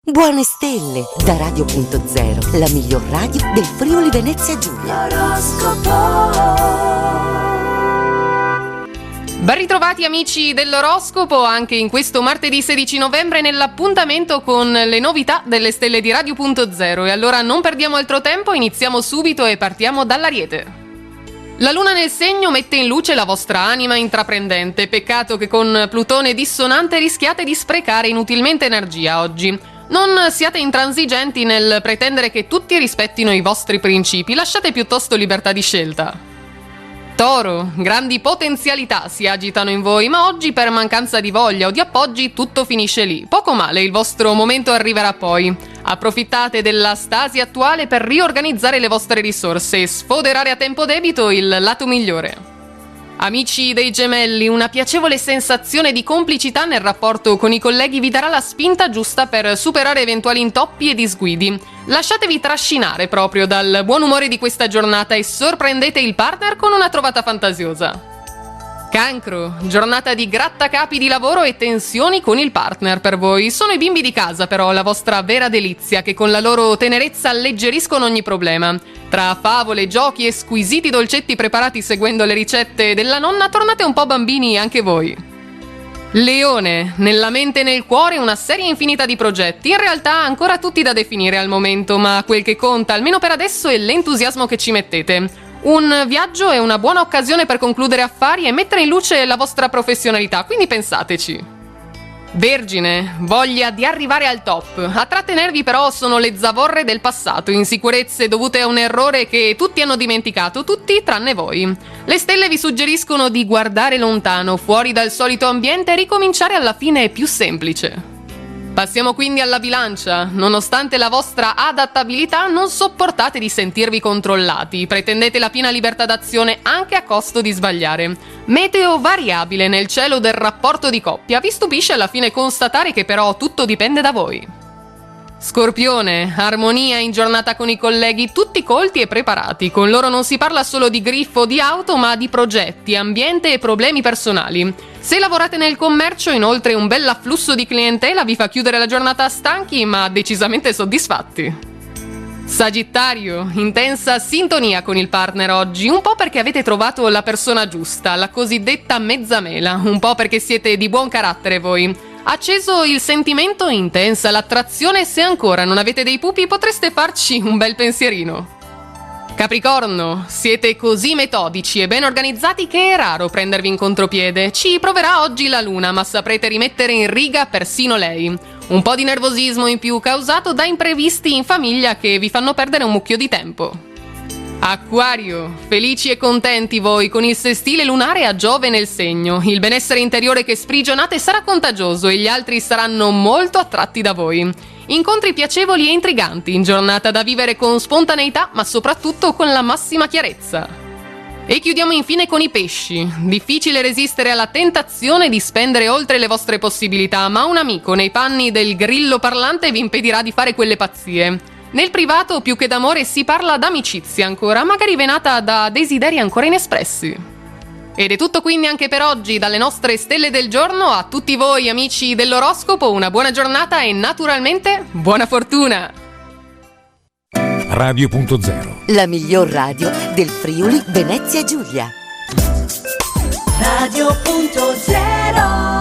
Buone stelle da Radio.0, la miglior radio del Friuli Venezia Giulia. Ben ritrovati amici dell'oroscopo anche in questo martedì 16 novembre nell'appuntamento con le novità delle stelle di Radio.0. E allora non perdiamo altro tempo, iniziamo subito e partiamo dall'Ariete. La luna nel segno mette in luce la vostra anima intraprendente, peccato che con Plutone dissonante rischiate di sprecare inutilmente energia oggi. Non siate intransigenti nel pretendere che tutti rispettino i vostri principi, lasciate piuttosto libertà di scelta. Toro, grandi potenzialità si agitano in voi, ma oggi per mancanza di voglia o di appoggi tutto finisce lì. Poco male, il vostro momento arriverà poi. Approfittate della stasi attuale per riorganizzare le vostre risorse e sfoderare a tempo debito il lato migliore. Amici dei Gemelli, una piacevole sensazione di complicità nel rapporto con i colleghi vi darà la spinta giusta per superare eventuali intoppi e disguidi. Lasciatevi trascinare proprio dal buon umore di questa giornata e sorprendete il partner con una trovata fantasiosa. Cancro, giornata di grattacapi di lavoro e tensioni con il partner per voi. Sono i bimbi di casa però la vostra vera delizia, che con la loro tenerezza alleggeriscono ogni problema. Tra favole, giochi e squisiti dolcetti preparati seguendo le ricette della nonna, tornate un po' bambini anche voi. Leone, nella mente e nel cuore una serie infinita di progetti, in realtà ancora tutti da definire al momento, ma quel che conta, almeno per adesso, è l'entusiasmo che ci mettete. Un viaggio è una buona occasione per concludere affari e mettere in luce la vostra professionalità, quindi pensateci. Vergine, voglia di arrivare al top. A trattenervi però sono le zavorre del passato, insicurezze dovute a un errore che tutti hanno dimenticato, tutti tranne voi. Le stelle vi suggeriscono di guardare lontano, fuori dal solito ambiente e ricominciare alla fine è più semplice. Passiamo quindi alla Bilancia. Nonostante la vostra adattabilità, non sopportate di sentirvi controllati. Pretendete la piena libertà d'azione anche a costo di sbagliare. Meteo variabile nel cielo del rapporto di coppia. Vi stupisce alla fine constatare che però tutto dipende da voi. Scorpione, armonia in giornata con i colleghi, tutti colti e preparati. Con loro non si parla solo di griffo o di auto, ma di progetti, ambiente e problemi personali. Se lavorate nel commercio, inoltre un bel afflusso di clientela vi fa chiudere la giornata stanchi ma decisamente soddisfatti. Sagittario, intensa sintonia con il partner oggi, un po' perché avete trovato la persona giusta, la cosiddetta mezzamela, un po' perché siete di buon carattere voi. Acceso il sentimento, intensa l'attrazione, se ancora non avete dei pupi potreste farci un bel pensierino. Capricorno, siete così metodici e ben organizzati che è raro prendervi in contropiede. Ci proverà oggi la luna, ma saprete rimettere in riga persino lei. Un po' di nervosismo in più causato da imprevisti in famiglia che vi fanno perdere un mucchio di tempo. Acquario, felici e contenti voi con il sestile lunare a Giove nel segno. Il benessere interiore che sprigionate sarà contagioso e gli altri saranno molto attratti da voi. Incontri piacevoli e intriganti in giornata da vivere con spontaneità ma soprattutto con la massima chiarezza. E chiudiamo infine con i pesci. Difficile resistere alla tentazione di spendere oltre le vostre possibilità, ma un amico nei panni del grillo parlante vi impedirà di fare quelle pazzie. Nel privato più che d'amore si parla d'amicizia ancora, magari venata da desideri ancora inespressi. Ed è tutto quindi anche per oggi dalle nostre stelle del giorno. A tutti voi amici dell'oroscopo una buona giornata e naturalmente buona fortuna! Radio.0, la miglior radio del Friuli Venezia Giulia. Radio.0